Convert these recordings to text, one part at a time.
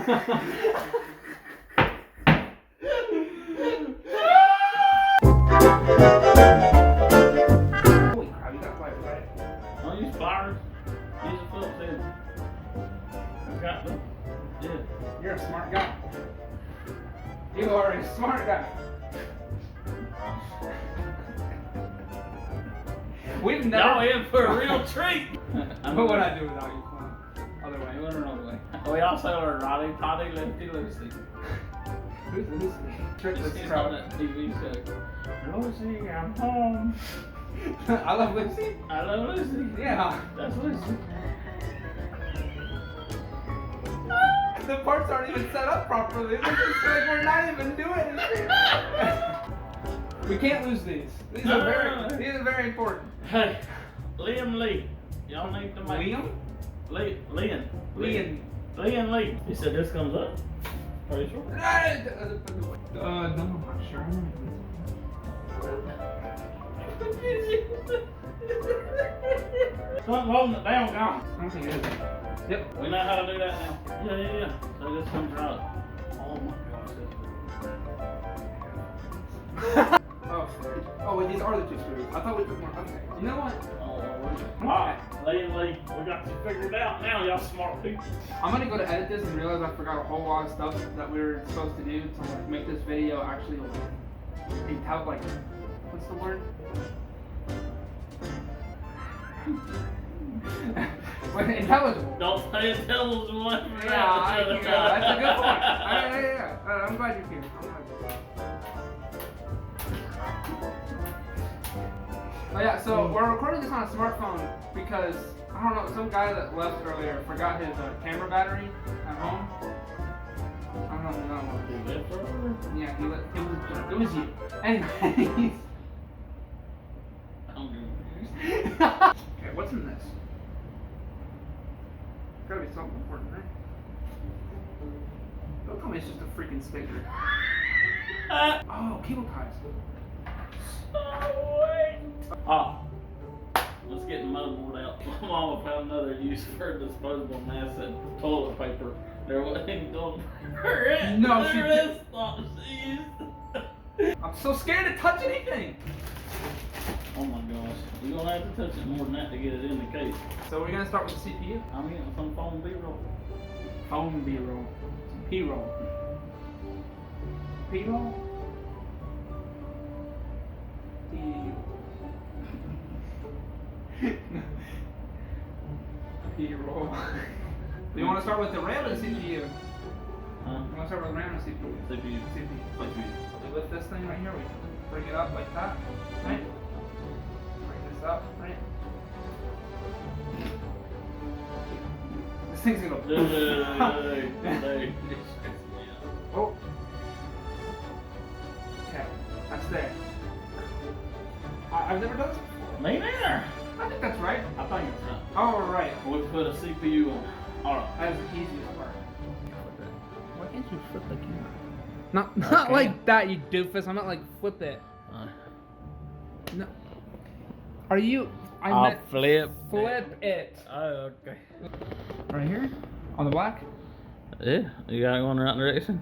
Holy crap, you got quiet, right? Don't use pliers. Use a Phillips head. I've got them. Yeah. You're a smart guy. You are a smart guy. We've never. Y'all in for a real treat. What would I do without you, Clown? Other way. You went another way. We also are Roddy, Toddy, Lefty, Lucy. Who's Lucy? Triplets She's on Trout. that TV show. Lucy, I'm home. I love Lucy. I love Lucy. Yeah. That's Lucy. The parts aren't even set up properly. They're just like we're not even doing anything. We can't lose these. These are very important. Hey, Lian Li. Y'all need to make Liam? Lian. Lian. Li. He said this comes up. Are you sure? No, I'm not sure. Stop holding it down, guys. I don't think it is. Yep. We know how to do that now. Yeah. So this comes right. Oh my gosh. Oh, wait, these are the two screws. I thought we took more. Okay. You know what? Alright, Lian Li, we got you figured out now, y'all smart people. I'm gonna go to edit this and realize I forgot a whole lot of stuff that we were supposed to do to like make this video actually like what's the word? Intelligible. Don't say intelligible. Yeah, that's a good point. Yeah. I'm glad you're here. Oh yeah, so we're recording this on a smartphone because, I don't know, some guy that left earlier forgot his camera battery at home. I don't know. Yeah, it was you. Anyways. Okay, what's in this? Gotta be something important, right? Don't tell me it's just a freaking sticker. Oh, cable ties. Oh, let's get the motherboard out. My mama found another use for disposable mass and toilet paper. There wasn't any toilet paper. No, she is not. She used. I'm so scared to touch anything. Oh my gosh, you're gonna have to touch it more than that to get it in the case. So we're gonna start with the CPU. I'm getting some phone B-roll. Phone B-roll. Some P-roll. P-roll? P-roll. Do you want to start with the RAM or the CPU? You want to start with the RAM or CPU? CPU. We lift this thing right here, we bring it up like that, right? Bring this up, right? This thing's gonna go. Oh. Okay, that's there. I've never done this before. Me neither. I think that's right. I think it's right. Oh, right. We put a CPU on. Alright. That's the easiest part. Why can't you flip the camera? Not Okay. like that, you doofus. I'm not like flip it. No. Are you? I'll meant flip it. Oh, okay. Right here? On the black? Yeah, you got it going the right direction?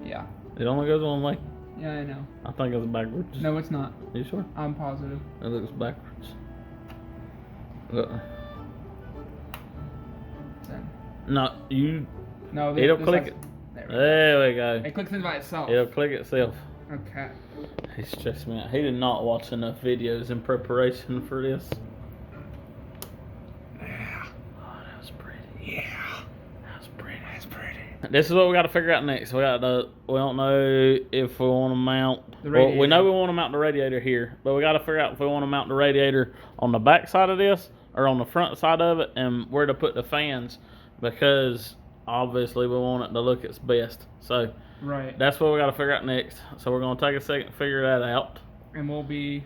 Yeah. It only goes one way. Yeah, I know. I think it's backwards. No, it's not. You sure? I'm positive. It looks backwards. No, you. No, It'll click it. There we go. It clicks in by itself. It'll click itself. Okay. He stressed me out. He did not watch enough videos in preparation for this. Yeah. Oh, that was pretty. Yeah. That was pretty. That's pretty. This is what we got to figure out next. We don't know if we want to mount. Well, we know we want to mount the radiator here, but we got to figure out if we want to mount the radiator on the back side of this or on the front side of it, and where to put the fans, because obviously we want it to look its best. So right. that's what we got to figure out next. So we're gonna take a second to figure that out, and we'll be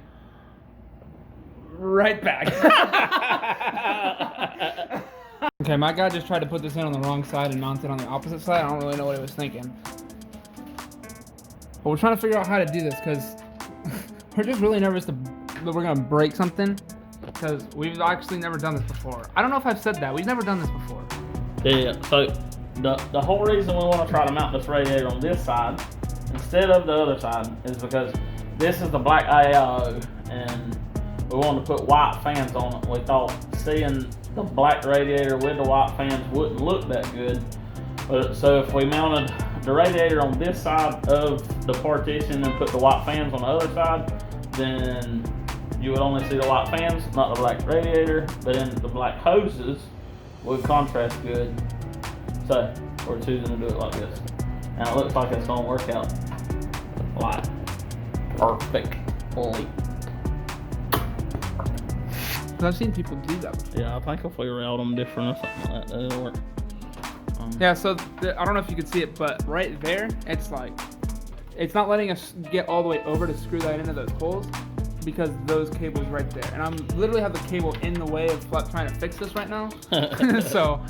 right back. Okay, my guy just tried to put this in on the wrong side and mount it on the opposite side. I don't really know what he was thinking. But we're trying to figure out how to do this because we're just really nervous that we're gonna break something, because we've actually never done this before. I don't know if I've said that. We've never done this before. Yeah. So the whole reason we want to try to mount this radiator on this side instead of the other side is because this is the black AIO, and we wanted to put white fans on it. We thought seeing the black radiator with the white fans wouldn't look that good. But so if we mounted the radiator on this side of the partition and put the white fans on the other side, then you would only see the white fans, not the black radiator, but then the black hoses would contrast good. So we're choosing to do it like this. And it looks like it's gonna work out like perfectly. I've seen people do that before. Yeah, I think if we route them different or something like that, it'll work. Yeah, so I don't know if you can see it, but right there, it's like, it's not letting us get all the way over to screw that into those holes because those cables right there. And I'm literally have the cable in the way of trying to fix this right now. So.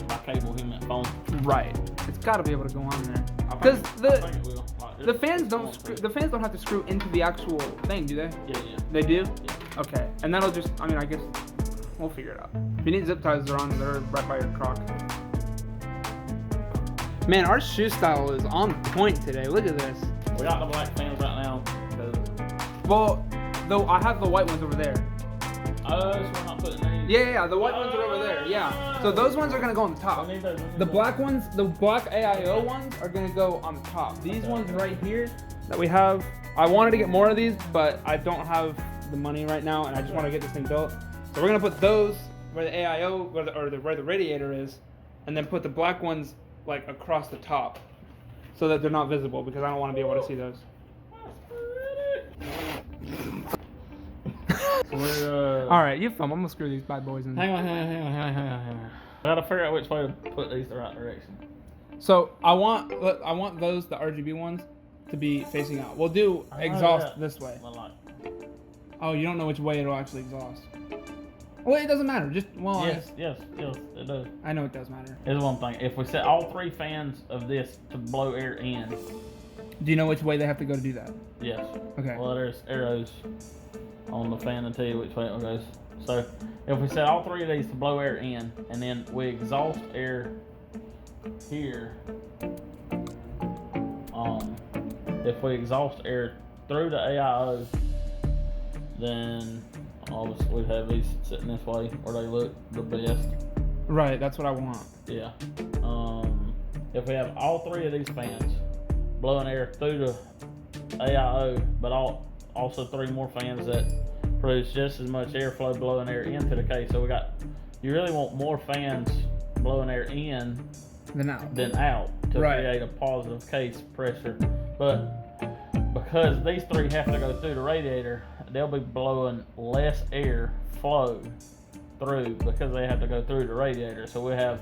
My cable, he meant phone. Right. It's got to be able to go on there. Because the fans don't have to screw into the actual thing, do they? Yeah. They do? Yeah. Okay. And that'll just, I mean, I guess we'll figure it out. If you need zip ties, they're right by your crock. Man, our shoe style is on point today. Look at this. We got the black fans right now. Well, though I have the white ones over there. Oh, so we're not putting these. Yeah, the white ones are over there. Yeah. So those ones are gonna go on the top. The black ones, the black AIO ones are gonna go on the top. These ones right here that we have, I wanted to get more of these, but I don't have the money right now, and I just want to get this thing built. So we're gonna put those where the AIO, where the radiator is, and then put the black ones like across the top, so that they're not visible because I don't want to be able to see those. All right, you film. I'm gonna screw these bad boys in. Hang on. I gotta figure out which way to put these the right direction. So I want those, the RGB ones, to be facing out. We'll do exhaust this way. Oh, you don't know which way it'll actually exhaust. Well, it doesn't matter. Just Yes, it does. I know it does matter. Here's one thing. If we set all 3 fans of this to blow air in. Do you know which way they have to go to do that? Yes. Okay. Well, there's arrows on the fan to tell you which way it goes. So if we set all 3 of these to blow air in, and then we exhaust air here, if we exhaust air through the AIO, then obviously we'd have these sitting this way where they look the best. Right, that's what I want. Yeah. If we have all 3 of these fans blowing air through the AIO, but also 3 more fans that produce just as much airflow blowing air into the case. So you really want more fans blowing air in than out to create a positive case pressure. But because these 3 have to go through the radiator, they'll be blowing less air flow through because they have to go through the radiator. So we have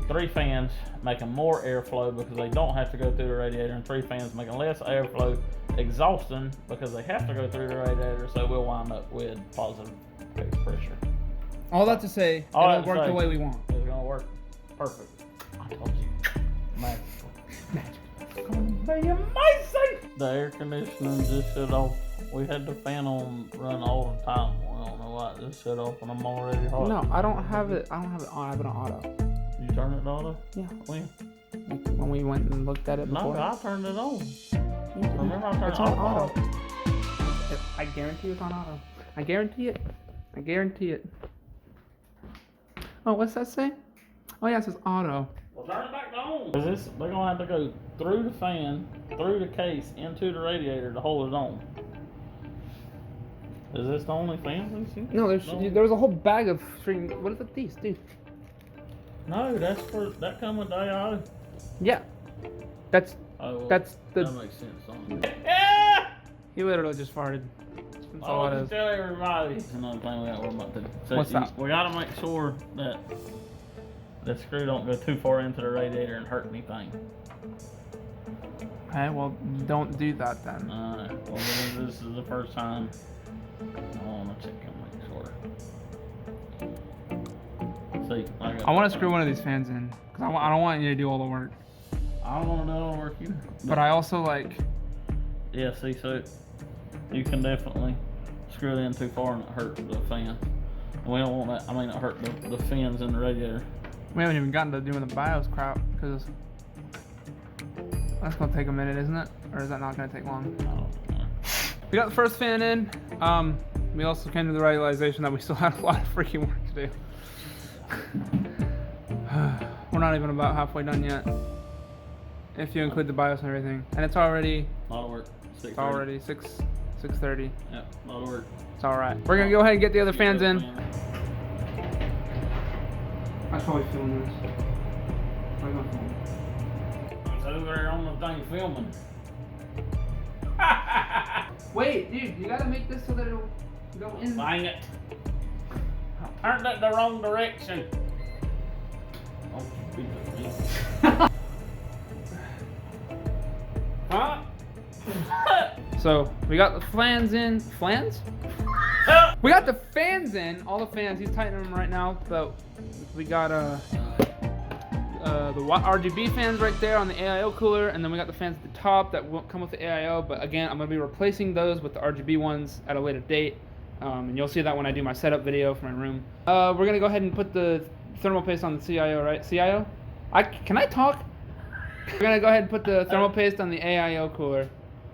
3 fans making more airflow because they don't have to go through the radiator, and 3 fans making less airflow exhausting because they have to go through the radiator. So we'll wind up with positive case pressure. All that to say, it'll work the way we want. It's gonna work perfect. I told you. Magical. It's gonna be amazing. The air conditioning just shut off. We had the fan on run all the time. I don't know why it just shut off when I'm already hot. No, I don't have it on. I have it on auto. You turn it to auto? Yeah. When? When we went and looked at it before. No, I turned it on. Yeah, Remember I turned it's it on off. auto. I guarantee it's on auto. I guarantee it. I guarantee it. Oh, what's that say? Oh yeah, it says auto. Well, turn it back on. Cause they're gonna have to go through the fan, through the case, into the radiator to hold it on. Is this the only fan we see? No, there was a whole bag of string. What is it? These, dude. No, that come with the AIO. Yeah, that's well, that's the. That makes sense. He literally just farted. That's all it is. Tell everybody. Another thing we got to worry about too. So What's that? We gotta make sure that the screw don't go too far into the radiator and hurt anything. Okay, well, don't do that then. Well, this is the first time. I want to check and make sure. See, I want to screw one of these fans in because I don't want you to do all the work. I don't want to do all the work either. But I also like. Yeah, see, so you can definitely screw it in too far and it hurt the fan. And we don't want that. I mean, it hurt the fins in the radiator. We haven't even gotten to doing the BIOS crap because that's gonna take a minute, isn't it? Or is that not gonna take long? We got the first fan in. We also came to the realization that we still had a lot of freaking work to do. We're not even about halfway done yet, if you include the BIOS and everything. And it's already A lot of work. it's already 6:30. Yeah, a lot of work. It's all right. We're gonna go ahead and get the other fans in. I should probably film this. Where's my phone? It's over there on the thing filming. Wait, dude, you gotta make this so that it'll go in. Dang it. I turned it the wrong direction. Oh, you beat me. Huh? So we got the fans in. Flans? We got the fans in. All the fans. He's tightening them right now. But we got the RGB fans right there on the AIO cooler, and then we got the fans at the top that won't come with the AIO. But again, I'm gonna be replacing those with the RGB ones at a later date, and you'll see that when I do my setup video for my room. We're gonna go ahead and put the thermal paste on the CIO, right? CIO? Can I talk? We're gonna go ahead and put the thermal paste on the AIO cooler,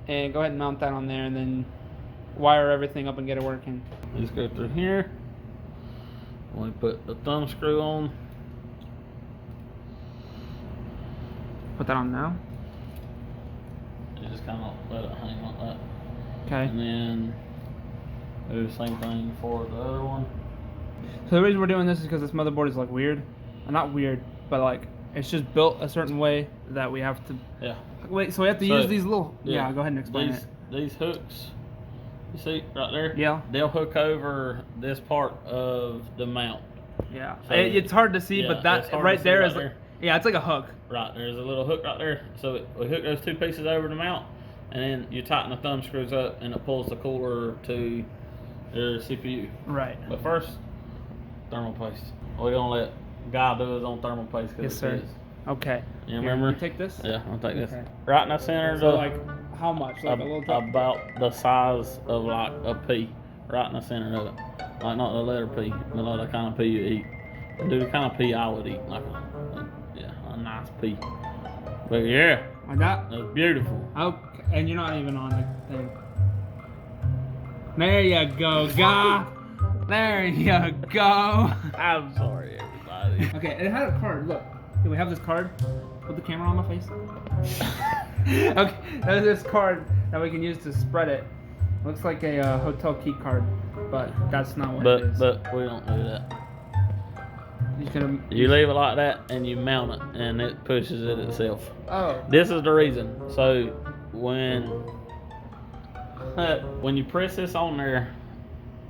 and go ahead and mount that on there, and then wire everything up and get it working. Let's go through here. We put the thumb screw on. Put that on now. You just kind of let it hang like that. Okay. And then do the same thing for the other one. So the reason we're doing this is because this motherboard is like weird. Not weird, but like it's just built a certain way that we have to. Yeah. Wait, so we have to use these little. Yeah, go ahead and explain it. These hooks, you see right there? Yeah. They'll hook over this part of the mount. Yeah. So, It's hard to see, yeah, but that right there is. Yeah, it's like a hook. Right, there's a little hook right there. So we hook those two pieces over the mount, and then you tighten the thumb screws up, and it pulls the cooler to your CPU. Right. But first, thermal paste. We're gonna let Guy do his own thermal paste. Yes, sir. His. Okay. You remember? You take this? Yeah, I'll take this. Okay. Right in the center. So like, how much? Like a little drop? About the size of like a pea. Right in the center of it. Like not the letter P, but like the kind of pea you eat. Do the kind of pea I would eat. Like a nice pea. But yeah. I got. That's beautiful. Okay, and you're not even on the thing. There you go, Guy. There you go. I'm sorry, everybody. Okay, it had a card. Look, do we have this card? Put the camera on my face. Okay, there's this card that we can use to spread it. Looks like a hotel key card, but that's not what it is. But we don't do that. You leave it like that and you mount it, and it pushes it itself. Oh. This is the reason. So when you press this on there,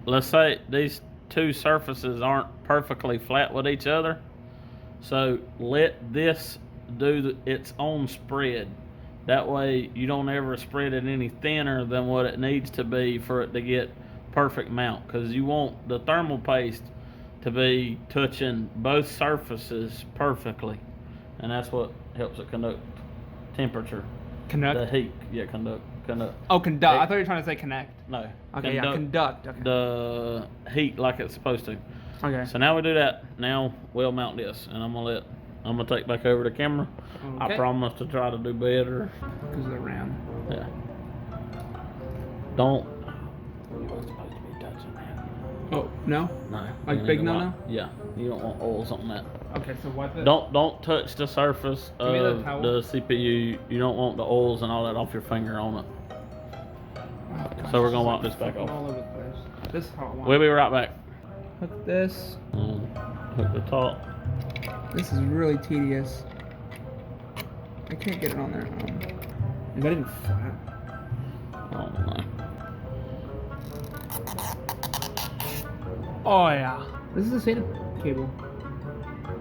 let's say these two surfaces aren't perfectly flat with each other. So let this do its own spread. That way you don't ever spread it any thinner than what it needs to be for it to get perfect mount. Because you want the thermal paste to be touching both surfaces perfectly. And that's what helps it conduct temperature. Conduct? The heat. Yeah, conduct. Oh, conduct. I thought you were trying to say connect. No. Okay, yeah, conduct. Okay. The heat like it's supposed to. Okay. So now we do that. Now we'll mount this, and I'm gonna take back over the camera. Okay. I promise to try to do better. Because of the RAM. Yeah. Don't. You're not supposed to be touching that. Oh, no? No. Like big no-no? Yeah. You don't want oils on that. Okay, so wipe it. Don't touch the surface Give me the of towel. the CPU. You don't want the oils and all that off your finger on it. Oh, gosh, So we're gonna wipe this back off. All over the place. This is how I want We'll be right back. Hook this. Hook the top. This is really tedious. I can't get it on there. Is that even flat? Oh no. Oh yeah. This is a SATA cable.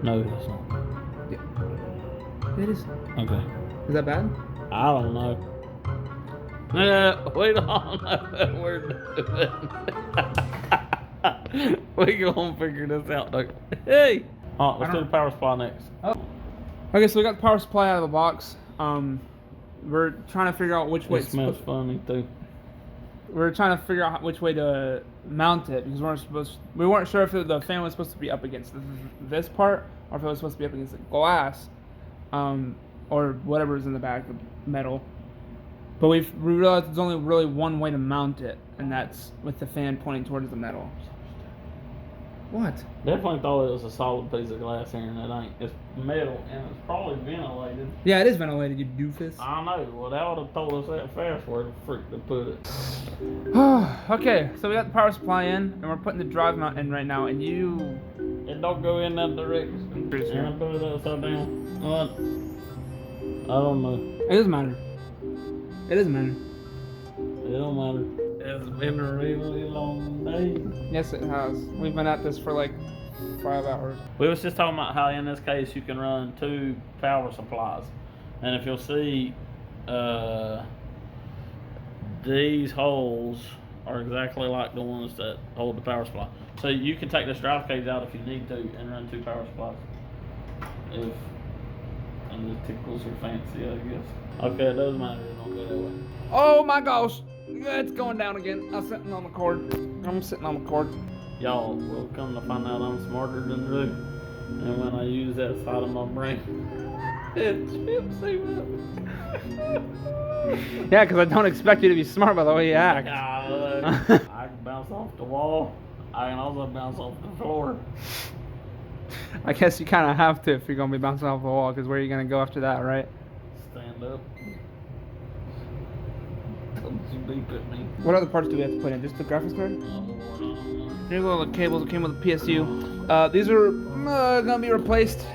No, it's not. It is. Okay. Is that bad? I don't know. We don't know what we're doing. We gonna figure this out, though. Hey! Alright, let's do the power supply next. Oh. Okay, so we got the power supply out of the box. We're trying to figure out which way It smells funny, too. we were trying to figure out which way to mount it because we weren't sure if the fan was supposed to be up against this part or if it was supposed to be up against the glass, or whatever's in the back, the metal. But we realized there's only really one way to mount it, and that's with the fan pointing towards the metal. What? Definitely thought it was a solid piece of glass here, and it ain't. It's metal, and it's probably ventilated. Yeah, it is ventilated, you doofus. I know. Well, that would have told us that fast where the freak to put it. Okay, so we got the power supply in, and we're putting the drive mount in right now, and you... It don't go in that direction. And I put it upside down. What? I don't know. It doesn't matter. It doesn't matter. It don't matter. It's been a really long day. Yes, it has. We've been at this for like 5 hours. We was just talking about how in this case you can run 2 power supplies. And if you'll see, these holes are exactly like the ones that hold the power supply. So you can take this drive cage out if you need to and run 2 power supplies. And it tickles your fancy, I guess. Okay, it doesn't matter. It don't go that way. Oh my gosh! It's going down again. I'm sitting on the cord. Y'all will come to find out I'm smarter than Drew. And when I use that side of my brain, it trips him up. Yeah, because I don't expect you to be smart by the way you act. I can bounce off the wall. I can also bounce off the floor. I guess you kind of have to if you're going to be bouncing off the wall, because where are you going to go after that, right? Stand up. Don't you beep at me. What other parts do we have to put in? Just the graphics card? Here's all the cables that came with the PSU. These are going to be replaced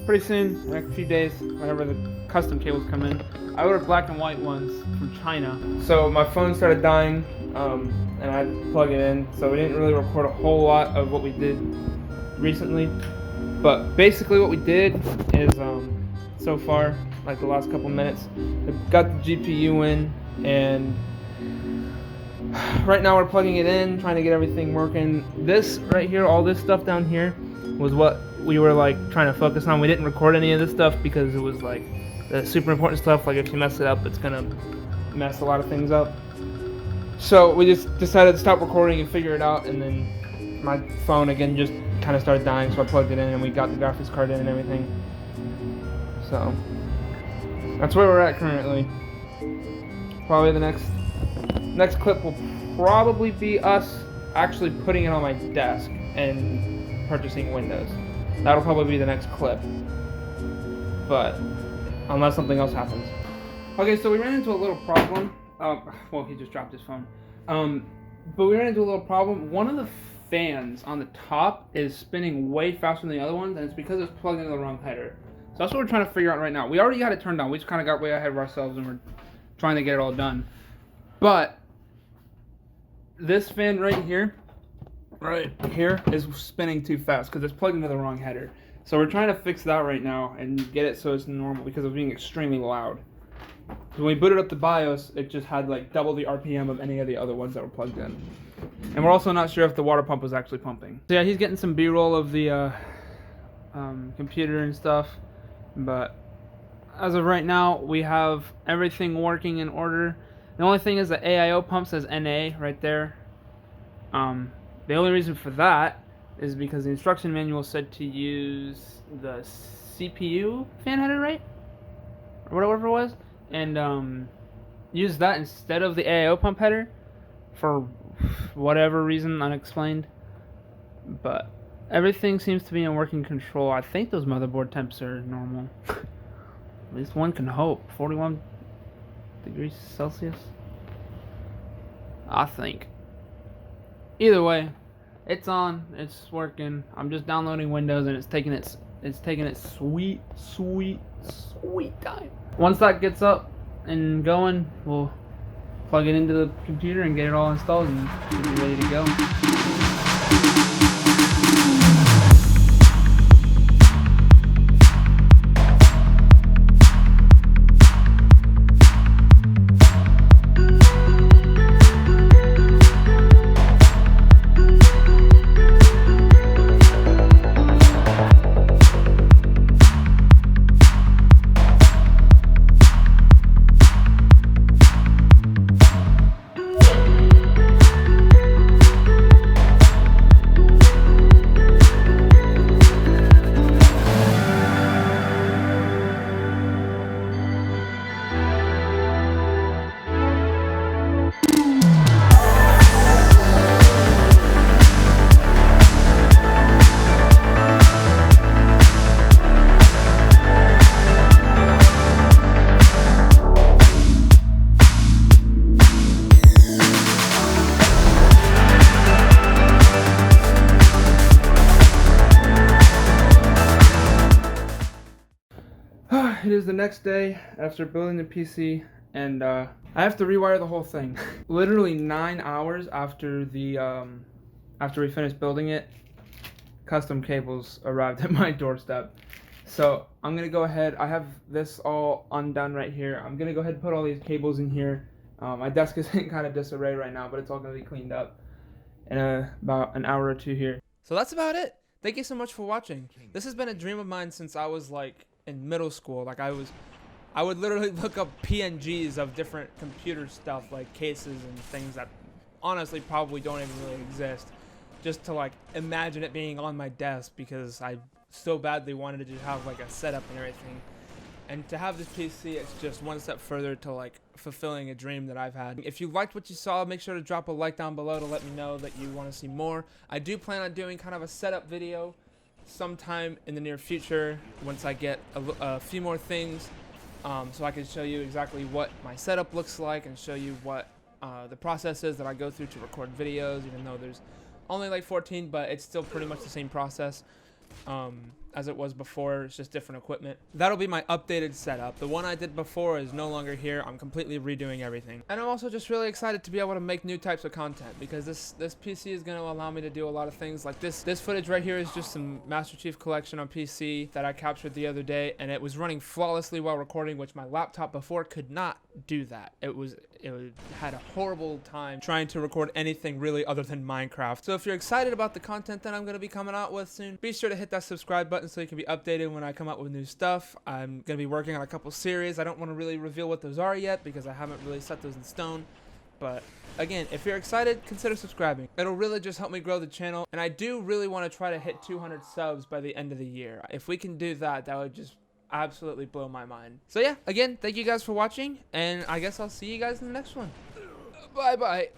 pretty soon, in like a few days, whenever the custom cables come in. I ordered black and white ones from China. So my phone started dying, and I had to plug it in. So we didn't really record a whole lot of what we did recently. But basically what we did is, so far, like the last couple minutes, we got the GPU in, and right now we're plugging it in, trying to get everything working. This right here, all this stuff down here, was what we were like trying to focus on. We didn't record any of this stuff because it was like the super important stuff. Like if you mess it up, it's gonna mess a lot of things up. So we just decided to stop recording and figure it out, and then my phone again just kind of started dying, so I plugged it in and we got the graphics card in and everything. So that's where we're at currently. Probably the next clip will probably be us actually putting it on my desk and purchasing Windows. That'll probably be the next clip, but unless something else happens. Okay, so we ran into a little problem. Well, he just dropped his phone. But we ran into a little problem. One of the fans on the top is spinning way faster than the other ones, and it's because it's plugged into the wrong header. So that's what we're trying to figure out right now. We already got it turned on. We just kind of got way ahead of ourselves, and we're trying to get it all done. But this fan right here is spinning too fast because it's plugged into the wrong header. So we're trying to fix that right now and get it so it's normal because it's being extremely loud. When we booted up the BIOS, it just had like double the RPM of any of the other ones that were plugged in. And we're also not sure if the water pump was actually pumping. So yeah, he's getting some B-roll of the computer and stuff. But as of right now, we have everything working in order. The only thing is the AIO pump says NA right there. The only reason for that is because the instruction manual said to use the CPU fan header, right? Or whatever it was. And use that instead of the AIO pump header for whatever reason unexplained. But everything seems to be in working control. I think those motherboard temps are normal. At least one can hope. 41 degrees Celsius, I think. Either way, it's on, it's working. I'm just downloading Windows and it's taking its sweet time. Once that gets up and going, we'll plug it into the computer and get it all installed and we'll be ready to go. it is the next day after building the PC, and I have to rewire the whole thing. Literally 9 hours after after we finished building it, custom cables arrived at my doorstep. So I'm gonna go ahead. I have this all undone right here. I'm gonna go ahead and put all these cables in here. My desk is in kind of disarray right now, but it's all gonna be cleaned up in about an hour or two here. So that's about it. Thank you so much for watching. This has been a dream of mine since I was like in middle school. Like I would literally look up PNGs of different computer stuff, like cases and things that honestly probably don't even really exist, just to like imagine it being on my desk, because I so badly wanted to just have like a setup and everything. And to have this PC, it's just one step further to like fulfilling a dream that I've had. If you liked what you saw, make sure to drop a like down below to let me know that you want to see more. I do plan on doing kind of a setup video sometime in the near future once I get a few more things, so I can show you exactly what my setup looks like and show you what the process is that I go through to record videos, even though there's only like 14, but it's still pretty much the same process as it was before. It's just different equipment. That'll be my updated setup. The one I did before is no longer here. I'm completely redoing everything. And I'm also just really excited to be able to make new types of content, because this PC is going to allow me to do a lot of things. Like this footage right here is just some Master Chief Collection on PC that I captured the other day, and it was running flawlessly while recording, which my laptop before could not do that. It had a horrible time trying to record anything really other than Minecraft. So if you're excited about the content that I'm going to be coming out with soon, be sure to hit that subscribe button so you can be updated when I come out with new stuff. I'm going to be working on a couple series. I don't want to really reveal what those are yet because I haven't really set those in stone. But again, if you're excited, consider subscribing. It'll really just help me grow the channel. And I do really want to try to hit 200 subs by the end of the year. If we can do that, that would just absolutely blow my mind. So yeah, again, thank you guys for watching, and I guess I'll see you guys in the next one. Bye bye.